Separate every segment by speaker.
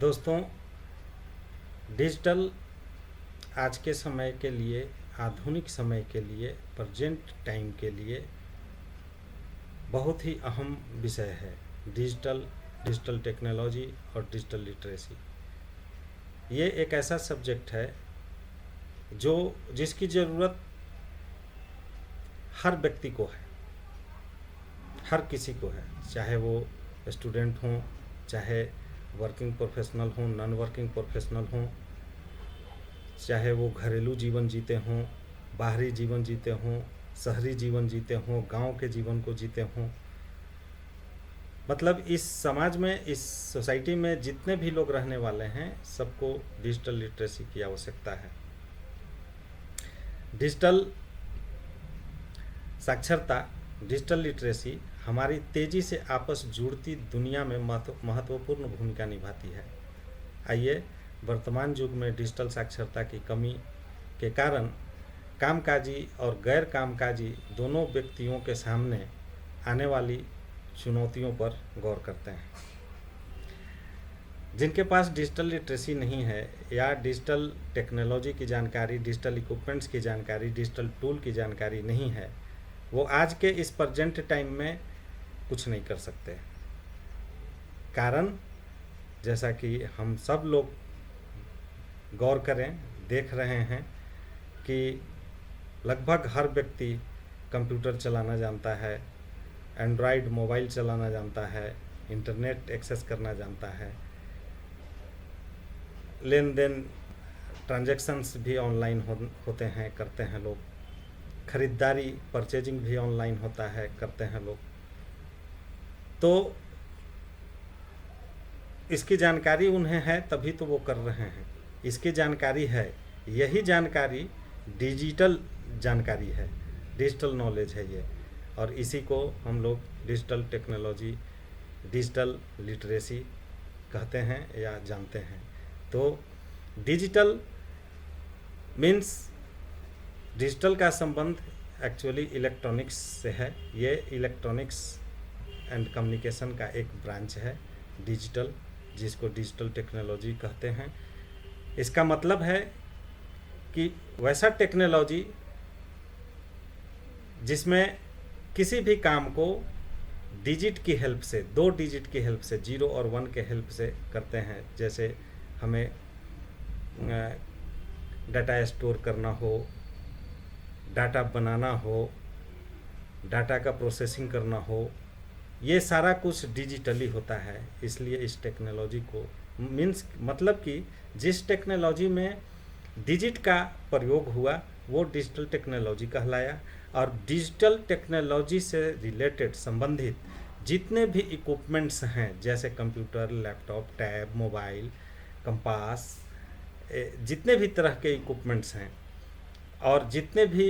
Speaker 1: दोस्तों, डिजिटल आज के समय के लिए, आधुनिक समय के लिए, प्रेजेंट टाइम के लिए बहुत ही अहम विषय है। डिजिटल डिजिटल टेक्नोलॉजी और डिजिटल लिटरेसी। ये एक ऐसा सब्जेक्ट है जो जिसकी ज़रूरत हर व्यक्ति को है, हर किसी को है, चाहे वो स्टूडेंट हों, चाहे वर्किंग प्रोफेशनल हों, नॉन वर्किंग प्रोफेशनल हों, चाहे वो घरेलू जीवन जीते हों, बाहरी जीवन जीते हों, शहरी जीवन जीते हों, गांव के जीवन को जीते हों। मतलब इस समाज में, इस सोसाइटी में जितने भी लोग रहने वाले हैं, सबको डिजिटल लिटरेसी की आवश्यकता है। डिजिटल साक्षरता, डिजिटल लिटरेसी हमारी तेज़ी से आपस जुड़ती दुनिया में महत्वपूर्ण भूमिका निभाती है। आइए, वर्तमान युग में डिजिटल साक्षरता की कमी के कारण कामकाजी और गैर कामकाजी दोनों व्यक्तियों के सामने आने वाली चुनौतियों पर गौर करते हैं। जिनके पास डिजिटल लिटरेसी नहीं है या डिजिटल टेक्नोलॉजी की जानकारी, डिजिटल इक्विपमेंट्स की जानकारी, डिजिटल टूल की जानकारी नहीं है, वो आज के इस प्रेजेंट टाइम में कुछ नहीं कर सकते। कारण जैसा कि हम सब लोग गौर करें, देख रहे हैं कि लगभग हर व्यक्ति कंप्यूटर चलाना जानता है, एंड्रॉयड मोबाइल चलाना जानता है, इंटरनेट एक्सेस करना जानता है, लेन देन ट्रांजैक्शंस भी ऑनलाइन होते हैं, करते हैं लोग, खरीदारी परचेजिंग भी ऑनलाइन होता है, करते हैं लोग। तो इसकी जानकारी उन्हें है, तभी तो वो कर रहे हैं। इसकी जानकारी है, यही जानकारी डिजिटल जानकारी है, डिजिटल नॉलेज है ये, और इसी को हम लोग डिजिटल टेक्नोलॉजी, डिजिटल लिटरेसी कहते हैं या जानते हैं। तो डिजिटल मीन्स, डिजिटल का संबंध एक्चुअली इलेक्ट्रॉनिक्स से है। ये इलेक्ट्रॉनिक्स एंड कम्युनिकेशन का एक ब्रांच है डिजिटल, जिसको डिजिटल टेक्नोलॉजी कहते हैं। इसका मतलब है कि वैसा टेक्नोलॉजी जिसमें किसी भी काम को डिजिट की हेल्प से, 2 डिजिट की हेल्प से, 0 और 1 के हेल्प से करते हैं। जैसे हमें डाटा स्टोर करना हो, डाटा बनाना हो, डाटा का प्रोसेसिंग करना हो, ये सारा कुछ डिजिटली होता है। इसलिए इस टेक्नोलॉजी को मतलब कि जिस टेक्नोलॉजी में डिजिट का प्रयोग हुआ वो डिजिटल टेक्नोलॉजी कहलाया। और डिजिटल टेक्नोलॉजी से रिलेटेड, संबंधित जितने भी इक्विपमेंट्स हैं, जैसे computer, laptop, tab, mobile, compass, जितने भी तरह के इक्विपमेंट्स हैं और जितने भी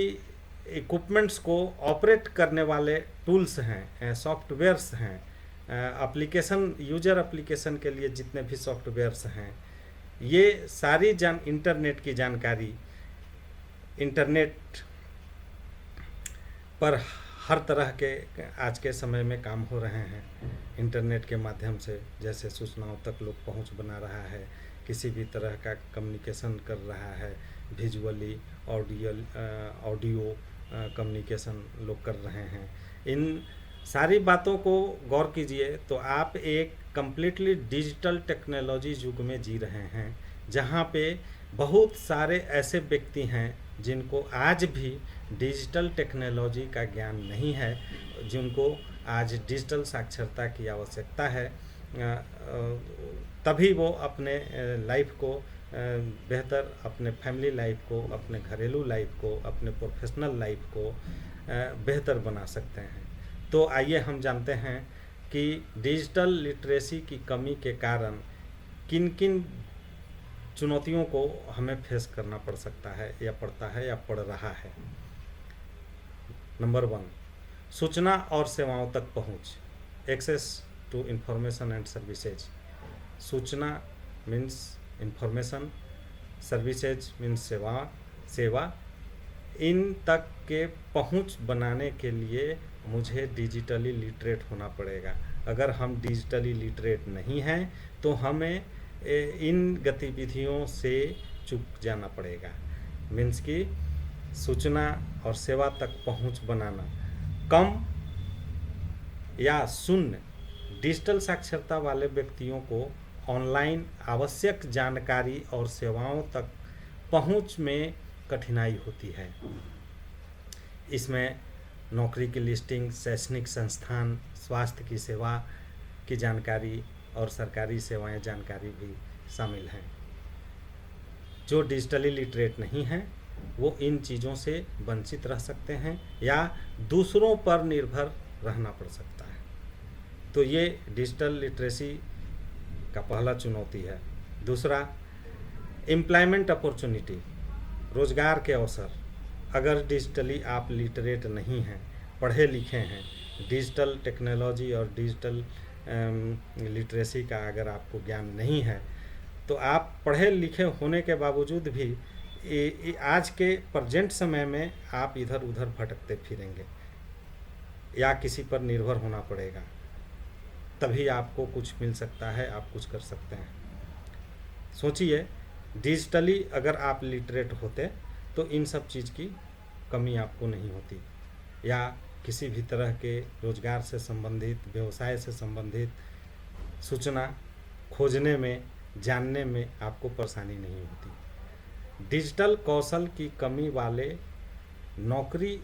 Speaker 1: इक्विपमेंट्स को ऑपरेट करने वाले टूल्स हैं, सॉफ्टवेयर्स हैं, एप्लीकेशन, यूजर एप्लीकेशन के लिए जितने भी सॉफ्टवेयर्स हैं, ये सारी इंटरनेट की जानकारी, इंटरनेट पर हर तरह के आज के समय में काम हो रहे हैं। इंटरनेट के माध्यम से जैसे सूचनाओं तक लोग पहुंच बना रहा है, किसी भी तरह का कम्युनिकेशन कर रहा है, विजुअली, ऑडियो कम्युनिकेशन लोग कर रहे हैं। इन सारी बातों को गौर कीजिए तो आप एक कम्प्लीटली डिजिटल टेक्नोलॉजी युग में जी रहे हैं, जहाँ पे बहुत सारे ऐसे व्यक्ति हैं जिनको आज भी डिजिटल टेक्नोलॉजी का ज्ञान नहीं है, जिनको आज डिजिटल साक्षरता की आवश्यकता है। तभी वो अपने लाइफ को बेहतर, अपने फैमिली लाइफ को, अपने घरेलू लाइफ को, अपने प्रोफेशनल लाइफ को बेहतर बना सकते हैं। तो आइए हम जानते हैं कि डिजिटल लिटरेसी की कमी के कारण किन किन चुनौतियों को हमें फेस करना पड़ सकता है, या पड़ता है, या पड़ रहा है। नंबर 1, सूचना और सेवाओं तक पहुंच, access to information and services. सूचना मीन्स इंफॉर्मेशन, सर्विसेज मीन्स सेवा। इन तक के पहुंच बनाने के लिए मुझे डिजिटली लिटरेट होना पड़ेगा। अगर हम डिजिटली लिटरेट नहीं हैं तो हमें इन गतिविधियों से चूक जाना पड़ेगा। मीन्स कि सूचना और सेवा तक पहुंच बनाना कम या शून्य डिजिटल साक्षरता वाले व्यक्तियों को ऑनलाइन आवश्यक जानकारी और सेवाओं तक पहुंच में कठिनाई होती है। इसमें नौकरी की लिस्टिंग, शैक्षणिक संस्थान, स्वास्थ्य की सेवा की जानकारी और सरकारी सेवाएं जानकारी भी शामिल हैं। जो डिजिटली लिटरेट नहीं हैं वो इन चीज़ों से वंचित रह सकते हैं या दूसरों पर निर्भर रहना पड़ सकता है। तो ये डिजिटल लिटरेसी का पहला चुनौती है। दूसरा, एम्प्लॉयमेंट अपॉर्चुनिटी, रोज़गार के अवसर। अगर डिजिटली आप लिटरेट नहीं हैं, पढ़े लिखे हैं, डिजिटल टेक्नोलॉजी और डिजिटल लिटरेसी का अगर आपको ज्ञान नहीं है तो आप पढ़े लिखे होने के बावजूद भी आज के प्रेजेंट समय में आप इधर उधर भटकते फिरेंगे या किसी पर निर्भर होना पड़ेगा, तभी आपको कुछ मिल सकता है, आप कुछ कर सकते हैं। सोचिए, डिजिटली अगर आप लिटरेट होते तो इन सब चीज़ की कमी आपको नहीं होती या किसी भी तरह के रोजगार से संबंधित, व्यवसाय से संबंधित सूचना खोजने में, जानने में आपको परेशानी नहीं होती। डिजिटल कौशल की कमी वाले नौकरी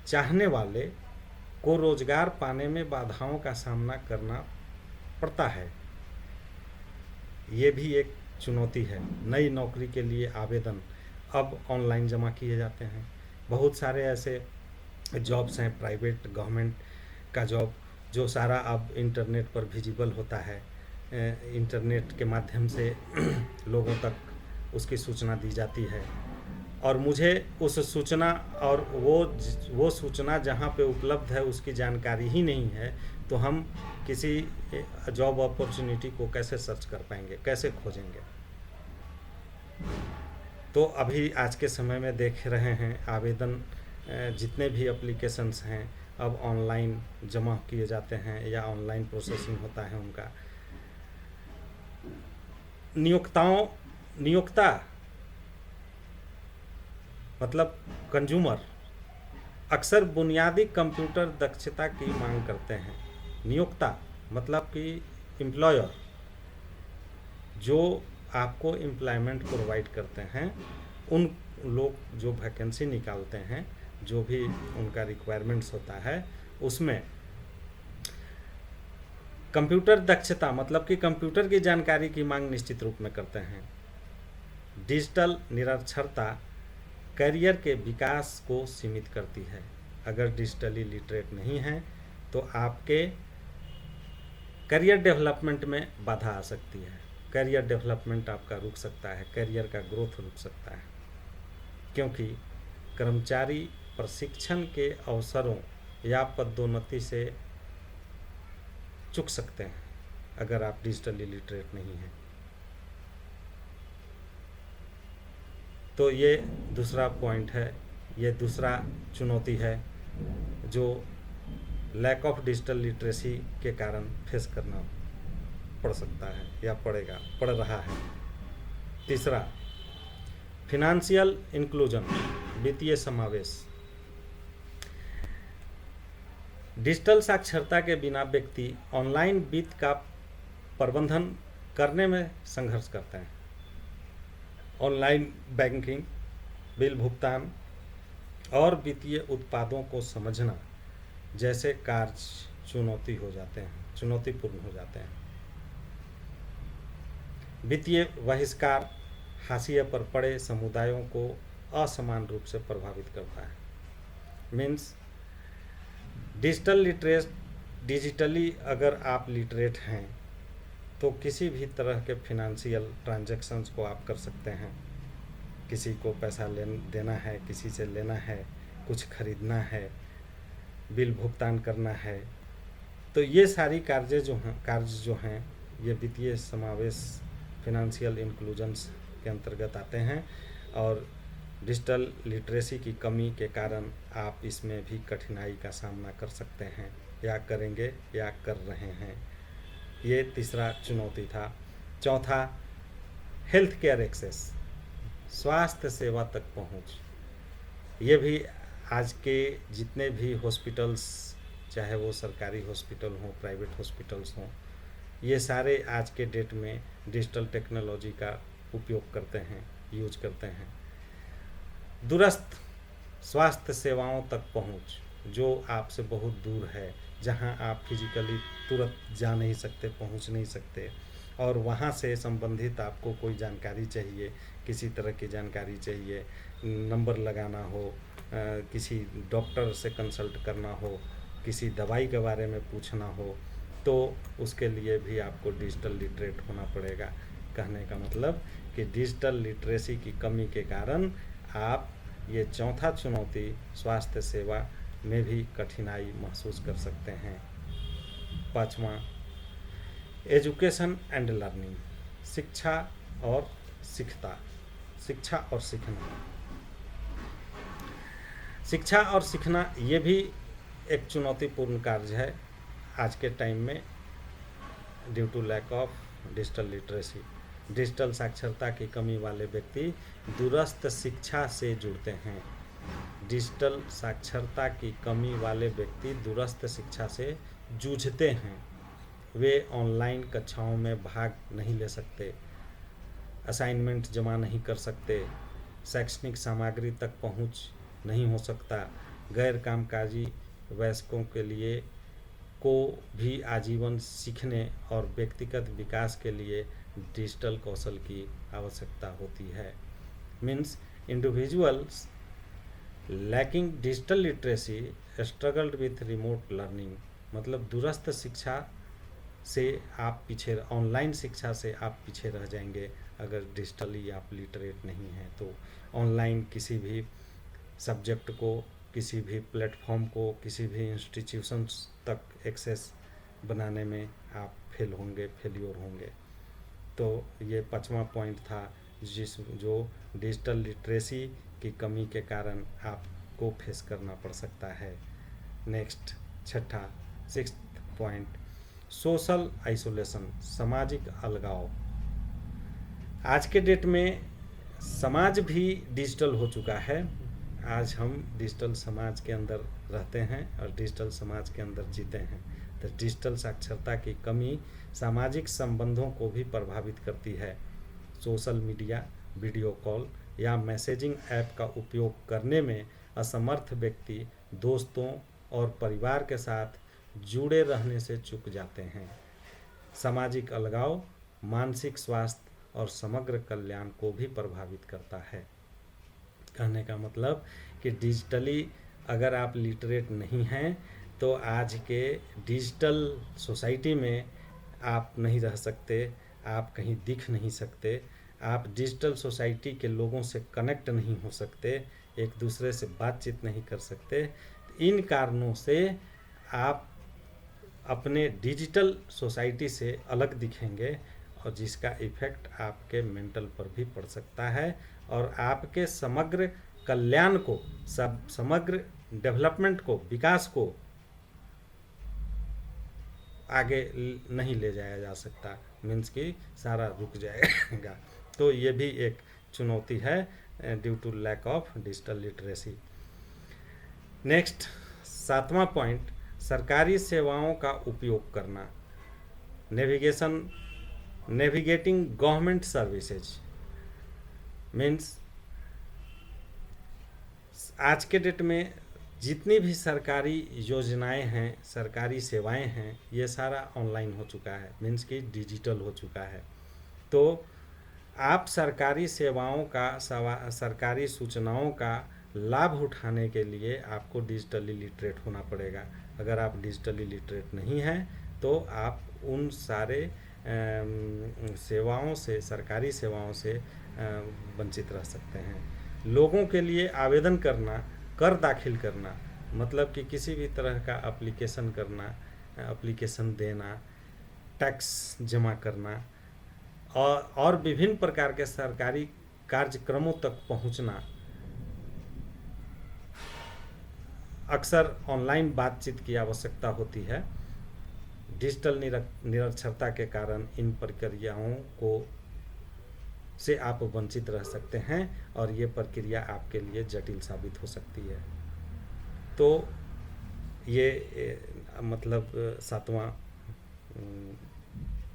Speaker 1: चाहने वाले को रोजगार पाने में बाधाओं का सामना करना पड़ता है। ये भी एक चुनौती है। नई नौकरी के लिए आवेदन अब ऑनलाइन जमा किए जाते हैं। बहुत सारे ऐसे जॉब्स हैं, प्राइवेट गवर्नमेंट का जॉब, जो सारा अब इंटरनेट पर विजिबल होता है। इंटरनेट के माध्यम से लोगों तक उसकी सूचना दी जाती है और मुझे उस सूचना और वो सूचना जहाँ पे उपलब्ध है उसकी जानकारी ही नहीं है, तो हम किसी जॉब अपॉर्चुनिटी को कैसे सर्च कर पाएंगे, कैसे खोजेंगे। तो अभी आज के समय में देख रहे हैं, आवेदन जितने भी एप्लीकेशंस हैं अब ऑनलाइन जमा किए जाते हैं या ऑनलाइन प्रोसेसिंग होता है उनका। नियोक्ता मतलब कंज्यूमर अक्सर बुनियादी कंप्यूटर दक्षता की मांग करते हैं। नियोक्ता मतलब कि एम्प्लॉयर, जो आपको एम्प्लॉयमेंट प्रोवाइड करते हैं, उन लोग जो वैकेंसी निकालते हैं, जो भी उनका रिक्वायरमेंट्स होता है, उसमें कंप्यूटर दक्षता मतलब कि कंप्यूटर की जानकारी की मांग निश्चित रूप में करते हैं। डिजिटल निरक्षरता करियर के विकास को सीमित करती है। अगर डिजिटली लिटरेट नहीं है तो आपके करियर डेवलपमेंट में बाधा आ सकती है। करियर डेवलपमेंट आपका रुक सकता है, करियर का ग्रोथ रुक सकता है, क्योंकि कर्मचारी प्रशिक्षण के अवसरों या पदोन्नति से चूक सकते हैं अगर आप डिजिटली लिटरेट नहीं हैं। तो ये दूसरा पॉइंट है, ये दूसरा चुनौती है जो लैक ऑफ डिजिटल लिटरेसी के कारण फेस करना पड़ सकता है या पड़ रहा है। तीसरा, फिनेंशियल इंक्लूजन, वित्तीय समावेश। डिजिटल साक्षरता के बिना व्यक्ति ऑनलाइन वित्त का प्रबंधन करने में संघर्ष करते हैं। ऑनलाइन बैंकिंग, बिल भुगतान और वित्तीय उत्पादों को समझना जैसे कार्य चुनौतीपूर्ण हो जाते हैं। वित्तीय बहिष्कार हाशिए पर पड़े समुदायों को असमान रूप से प्रभावित करता है। मीन्स डिजिटली अगर आप लिटरेट हैं तो किसी भी तरह के फिनेंशियल ट्रांजैक्शंस को आप कर सकते हैं। किसी को पैसा देना है, किसी से लेना है, कुछ खरीदना है, बिल भुगतान करना है, तो ये सारी कार्य जो हैं ये वित्तीय समावेश, फिनेंशियल इंक्लूजन्स के अंतर्गत आते हैं और डिजिटल लिटरेसी की कमी के कारण आप इसमें भी कठिनाई का सामना कर सकते हैं या करेंगे या कर रहे हैं। ये तीसरा चुनौती था। चौथा, हेल्थ केयर एक्सेस, स्वास्थ्य सेवा तक पहुंच, ये भी आज के जितने भी हॉस्पिटल्स, चाहे वो सरकारी हॉस्पिटल हों, प्राइवेट हॉस्पिटल्स हों, ये सारे आज के डेट में डिजिटल टेक्नोलॉजी का उपयोग करते हैं, यूज करते हैं। दूरस्थ स्वास्थ्य सेवाओं तक पहुंच, जो आपसे बहुत दूर है, जहां आप फिजिकली तुरंत जा नहीं सकते, पहुंच नहीं सकते, और वहां से संबंधित आपको कोई जानकारी चाहिए, किसी तरह की जानकारी चाहिए, नंबर लगाना हो, किसी डॉक्टर से कंसल्ट करना हो, किसी दवाई के बारे में पूछना हो, तो उसके लिए भी आपको डिजिटल लिटरेट होना पड़ेगा। कहने का मतलब कि डिजिटल लिटरेसी की कमी के कारण आप ये चौथा चुनौती स्वास्थ्य सेवा में भी कठिनाई महसूस कर सकते हैं। पाँचवा, एजुकेशन एंड लर्निंग, शिक्षा और सीखना। शिक्षा और सीखना ये भी एक चुनौतीपूर्ण कार्य है आज के टाइम में, due to lack of digital literacy. Digital साक्षरता की कमी वाले व्यक्ति दूरस्थ शिक्षा से जुड़ते हैं। डिजिटल साक्षरता की कमी वाले व्यक्ति दूरस्थ शिक्षा से जूझते हैं। वे ऑनलाइन कक्षाओं में भाग नहीं ले सकते, असाइनमेंट जमा नहीं कर सकते, शैक्षणिक सामग्री तक पहुंच नहीं हो सकता। गैर कामकाजी वयस्कों के लिए को भी आजीवन सीखने और व्यक्तिगत विकास के लिए डिजिटल कौशल की आवश्यकता होती है। Means individuals lacking digital literacy struggled with remote learning, मतलब दूरस्थ शिक्षा से आप पीछे, ऑनलाइन शिक्षा से आप पीछे रह जाएंगे अगर डिजिटली आप लिटरेट नहीं हैं तो। ऑनलाइन किसी भी सब्जेक्ट को, किसी भी प्लेटफॉर्म को, किसी भी इंस्टीट्यूशंस तक एक्सेस बनाने में आप फेल्योर होंगे। तो ये पाँचवा पॉइंट था जो डिजिटल लिटरेसी की कमी के कारण आपको फेस करना पड़ सकता है। नेक्स्ट, छठा, सिक्स्थ पॉइंट, सोशल आइसोलेशन, सामाजिक अलगाव। आज के डेट में समाज भी डिजिटल हो चुका है। आज हम डिजिटल समाज के अंदर रहते हैं और डिजिटल समाज के अंदर जीते हैं। तो डिजिटल साक्षरता की कमी सामाजिक संबंधों को भी प्रभावित करती है। सोशल मीडिया, वीडियो कॉल या मैसेजिंग ऐप का उपयोग करने में असमर्थ व्यक्ति दोस्तों और परिवार के साथ जुड़े रहने से चूक जाते हैं। सामाजिक अलगाव मानसिक स्वास्थ्य और समग्र कल्याण को भी प्रभावित करता है। कहने का मतलब कि डिजिटली अगर आप लिटरेट नहीं हैं तो आज के डिजिटल सोसाइटी में आप नहीं रह सकते, आप कहीं दिख नहीं सकते, आप डिजिटल सोसाइटी के लोगों से कनेक्ट नहीं हो सकते, एक दूसरे से बातचीत नहीं कर सकते। इन कारणों से आप अपने डिजिटल सोसाइटी से अलग दिखेंगे और जिसका इफ़ेक्ट आपके मेंटल पर भी पड़ सकता है और आपके समग्र कल्याण को, समग्र डेवलपमेंट को, विकास को आगे नहीं ले जाया जा सकता। मीन्स कि सारा रुक जाएगा। तो ये भी एक चुनौती है due to lack of digital literacy. Next, सातवां पॉइंट, सरकारी सेवाओं का उपयोग करना, नेविगेटिंग गवर्नमेंट सर्विसेज। मीन्स आज के डेट में जितनी भी सरकारी योजनाएं हैं, सरकारी सेवाएं हैं, ये सारा ऑनलाइन हो चुका है, मीन्स कि डिजिटल हो चुका है। तो आप सरकारी सेवाओं का, सरकारी सूचनाओं का लाभ उठाने के लिए आपको डिजिटली लिटरेट होना पड़ेगा। अगर आप डिजिटली लिटरेट नहीं हैं तो आप उन सारे सेवाओं से, सरकारी सेवाओं से वंचित रह सकते हैं। लोगों के लिए आवेदन करना, कर दाखिल करना, मतलब कि किसी भी तरह का एप्लीकेशन करना, एप्लीकेशन देना, टैक्स जमा करना और विभिन्न प्रकार के सरकारी कार्यक्रमों तक पहुंचना, अक्सर ऑनलाइन बातचीत की आवश्यकता होती है। डिजिटल निरक्षरता के कारण इन प्रक्रियाओं को से आप वंचित रह सकते हैं और ये प्रक्रिया आपके लिए जटिल साबित हो सकती है। तो ये मतलब 7वां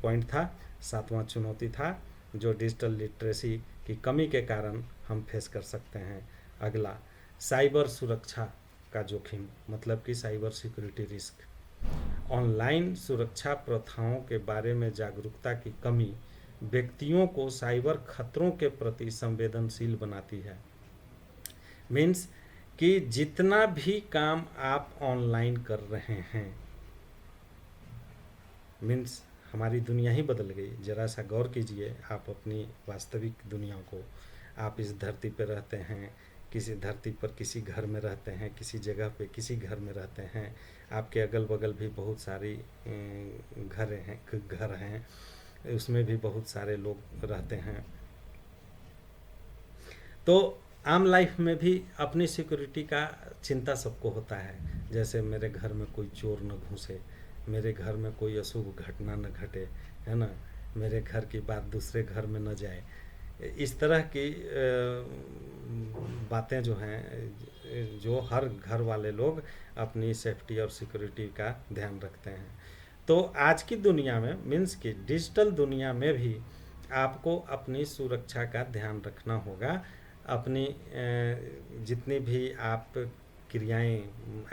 Speaker 1: पॉइंट था, 7वां चुनौती था जो डिजिटल लिटरेसी की कमी के कारण हम फेस कर सकते हैं। अगला, साइबर सुरक्षा का जोखिम, मतलब कि साइबर सिक्योरिटी रिस्क। ऑनलाइन सुरक्षा प्रथाओं के बारे में जागरूकता की कमी व्यक्तियों को साइबर खतरों के प्रति संवेदनशील बनाती है। मीन्स कि जितना भी काम आप ऑनलाइन कर रहे हैं, मीन्स हमारी दुनिया ही बदल गई। ज़रा सा गौर कीजिए आप अपनी वास्तविक दुनिया को। आप इस धरती पर रहते हैं, किसी धरती पर किसी घर में रहते हैं, किसी जगह पे किसी घर में रहते हैं, आपके अगल बगल भी बहुत सारी घर हैं, उसमें भी बहुत सारे लोग रहते हैं। तो आम लाइफ में भी अपनी सिक्योरिटी का चिंता सबको होता है। जैसे मेरे घर में कोई चोर न घुसे, मेरे घर में कोई अशुभ घटना न घटे, है ना, मेरे घर की बात दूसरे घर में न जाए। इस तरह की बातें जो हैं, जो हर घर वाले लोग अपनी सेफ्टी और सिक्योरिटी का ध्यान रखते हैं। तो आज की दुनिया में, मीन्स कि डिजिटल दुनिया में भी आपको अपनी सुरक्षा का ध्यान रखना होगा। अपनी जितनी भी आप क्रियाएं,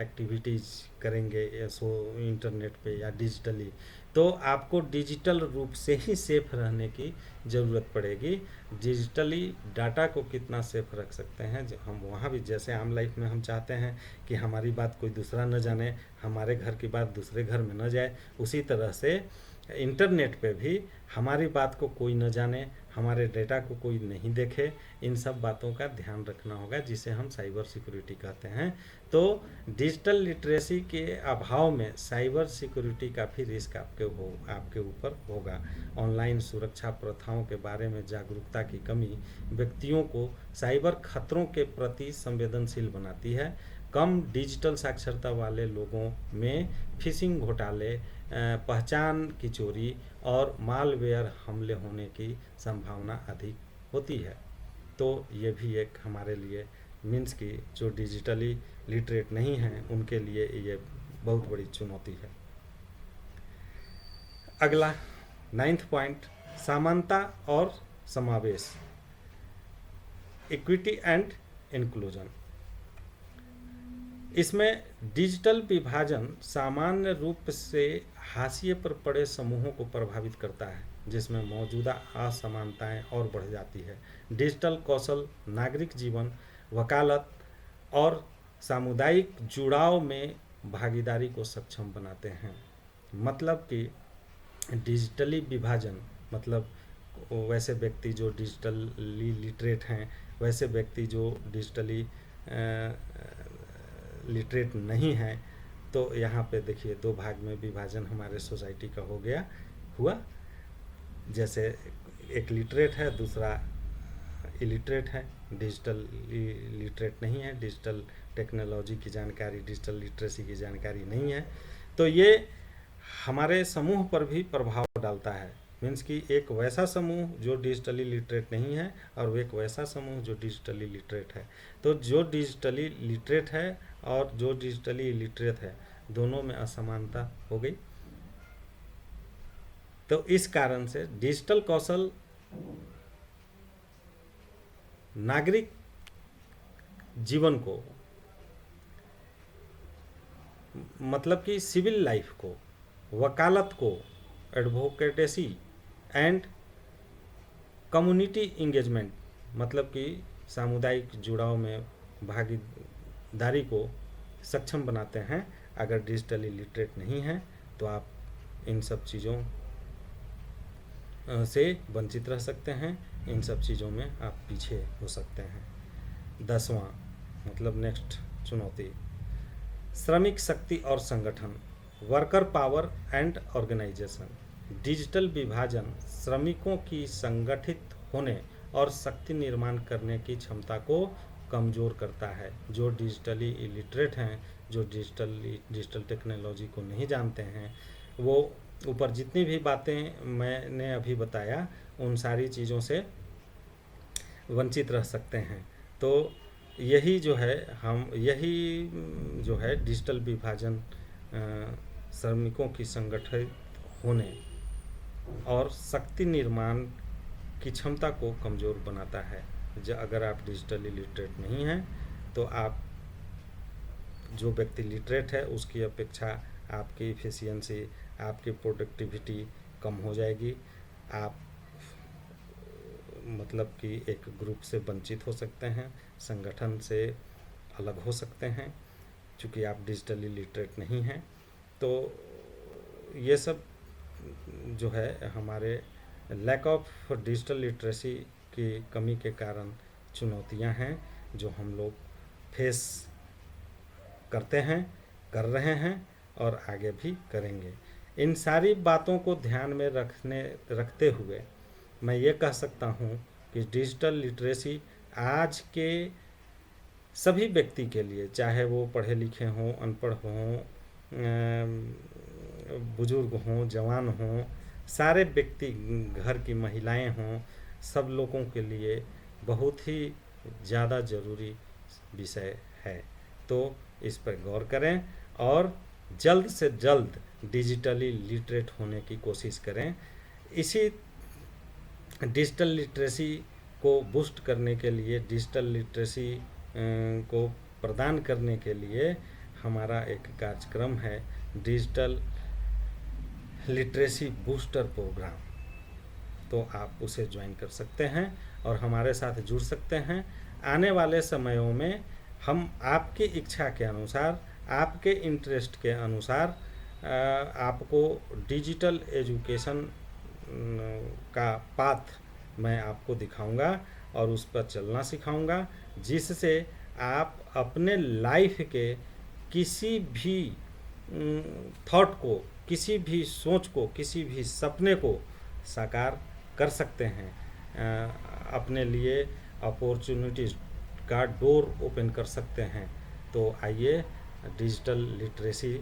Speaker 1: एक्टिविटीज़ करेंगे या सो इंटरनेट पे या डिजिटली, तो आपको डिजिटल रूप से ही सेफ रहने की ज़रूरत पड़ेगी। डिजिटली डाटा को कितना सेफ रख सकते हैं हम, वहाँ भी जैसे आम लाइफ में हम चाहते हैं कि हमारी बात कोई दूसरा न जाने, हमारे घर की बात दूसरे घर में न जाए, उसी तरह से इंटरनेट पे भी हमारी बात को कोई न जाने, हमारे डेटा को कोई नहीं देखे, इन सब बातों का ध्यान रखना होगा, जिसे हम साइबर सिक्योरिटी कहते हैं। तो डिजिटल लिटरेसी के अभाव में साइबर सिक्योरिटी का भी रिस्क आपके ऊपर होगा। ऑनलाइन सुरक्षा प्रथाओं के बारे में जागरूकता की कमी व्यक्तियों को साइबर खतरों के प्रति संवेदनशील बनाती है। कम डिजिटल साक्षरता वाले लोगों में फिशिंग घोटाले, पहचान की चोरी और मालवेयर हमले होने की संभावना अधिक होती है। तो ये भी एक हमारे लिए, मीन्स कि जो डिजिटली लिटरेट नहीं हैं उनके लिए ये बहुत बड़ी चुनौती है। अगला 9th पॉइंट, समानता और समावेश, इक्विटी एंड इंक्लूजन। इसमें डिजिटल विभाजन सामान्य रूप से हाशिए पर पड़े समूहों को प्रभावित करता है, जिसमें मौजूदा असमानताएं और बढ़ जाती है। डिजिटल कौशल नागरिक जीवन, वकालत और सामुदायिक जुड़ाव में भागीदारी को सक्षम बनाते हैं। मतलब कि डिजिटली विभाजन मतलब वैसे व्यक्ति जो डिजिटली लिटरेट हैं, वैसे व्यक्ति जो डिजिटली लिटरेट नहीं है। तो यहाँ पे देखिए 2 भाग में विभाजन हमारे सोसाइटी का हुआ। जैसे एक लिटरेट है, दूसरा इलिटरेट है, डिजिटल लिटरेट नहीं है, डिजिटल टेक्नोलॉजी की जानकारी, डिजिटल लिटरेसी की जानकारी नहीं है। तो ये हमारे समूह पर भी प्रभाव डालता है। मीन्स कि एक वैसा समूह जो डिजिटली लिटरेट नहीं है और एक वैसा समूह जो डिजिटली लिटरेट है। तो जो डिजिटली लिटरेट है और जो डिजिटली इलिटरेट है, दोनों में असमानता हो गई। तो इस कारण से डिजिटल कौशल नागरिक जीवन को, मतलब कि सिविल लाइफ को, वकालत को, एडवोकेटेसी एंड कम्युनिटी इंगेजमेंट, मतलब कि सामुदायिक जुड़ाव में भागीदारी को सक्षम बनाते हैं। अगर डिजिटली लिटरेट नहीं है तो आप इन सब चीज़ों से वंचित रह सकते हैं, इन सब चीज़ों में आप पीछे हो सकते हैं। 10वां मतलब नेक्स्ट चुनौती, श्रमिक शक्ति और संगठन, worker power and organisation. Digital विभाजन श्रमिकों की संगठित होने और शक्ति निर्माण करने की क्षमता को कमज़ोर करता है। जो डिजिटली इलिटरेट हैं, जो डिजिटल टेक्नोलॉजी को नहीं जानते हैं, वो ऊपर जितनी भी बातें मैंने अभी बताया उन सारी चीज़ों से वंचित रह सकते हैं। तो यही जो है डिजिटल विभाजन श्रमिकों की संगठित होने और शक्ति निर्माण की क्षमता को कमज़ोर बनाता है। अगर आप डिजिटली लिटरेट नहीं हैं तो आप जो व्यक्ति लिटरेट है उसकी अपेक्षा आपकी इफ़िशियंसी, आपकी प्रोडक्टिविटी कम हो जाएगी। आप मतलब कि एक ग्रुप से वंचित हो सकते हैं, संगठन से अलग हो सकते हैं, चूँकि आप डिजिटली लिटरेट नहीं हैं। तो ये सब जो है हमारे लैक ऑफ डिजिटल लिटरेसी की कमी के कारण चुनौतियां हैं जो हम लोग फेस करते हैं, कर रहे हैं और आगे भी करेंगे। इन सारी बातों को ध्यान में रखते हुए मैं ये कह सकता हूँ कि डिजिटल लिटरेसी आज के सभी व्यक्ति के लिए, चाहे वो पढ़े लिखे हों, अनपढ़ हों, बुजुर्ग हों, जवान हों, सारे व्यक्ति, घर की महिलाएं हों, सब लोगों के लिए बहुत ही ज़्यादा ज़रूरी विषय है। तो इस पर गौर करें और जल्द से जल्द डिजिटली लिटरेट होने की कोशिश करें। इसी डिजिटल लिटरेसी को बूस्ट करने के लिए, डिजिटल लिटरेसी को प्रदान करने के लिए हमारा एक कार्यक्रम है, डिजिटल लिटरेसी बूस्टर प्रोग्राम। तो आप उसे ज्वाइन कर सकते हैं और हमारे साथ जुड़ सकते हैं। आने वाले समयों में हम आपकी इच्छा के अनुसार, आपके इंटरेस्ट के अनुसार आपको डिजिटल एजुकेशन का पाथ मैं आपको दिखाऊंगा और उस पर चलना सिखाऊंगा, जिससे आप अपने लाइफ के किसी भी थॉट को, किसी भी सोच को, किसी भी सपने को साकार कर सकते हैं। अपने लिए अपॉर्चुनिटीज़ का डोर ओपन कर सकते हैं। तो आइए डिजिटल लिटरेसी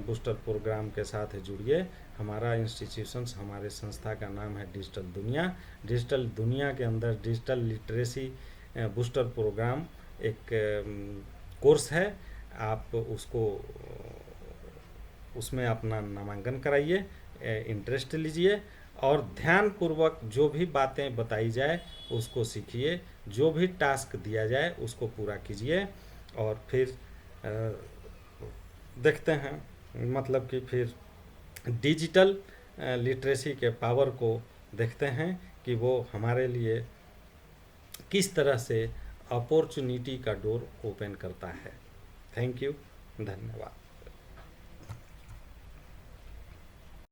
Speaker 1: बूस्टर प्रोग्राम के साथ जुड़िए। हमारा इंस्टीट्यूशंस, हमारे संस्था का नाम है डिजिटल दुनिया। डिजिटल दुनिया के अंदर डिजिटल लिटरेसी बूस्टर प्रोग्राम एक कोर्स है। आप उसमें अपना नामांकन कराइए, इंटरेस्ट लीजिए और ध्यानपूर्वक जो भी बातें बताई जाए उसको सीखिए, जो भी टास्क दिया जाए उसको पूरा कीजिए और फिर देखते हैं, मतलब कि फिर डिजिटल लिटरेसी के पावर को देखते हैं कि वो हमारे लिए किस तरह से अपॉर्चुनिटी का डोर ओपन करता है। थैंक यू, धन्यवाद।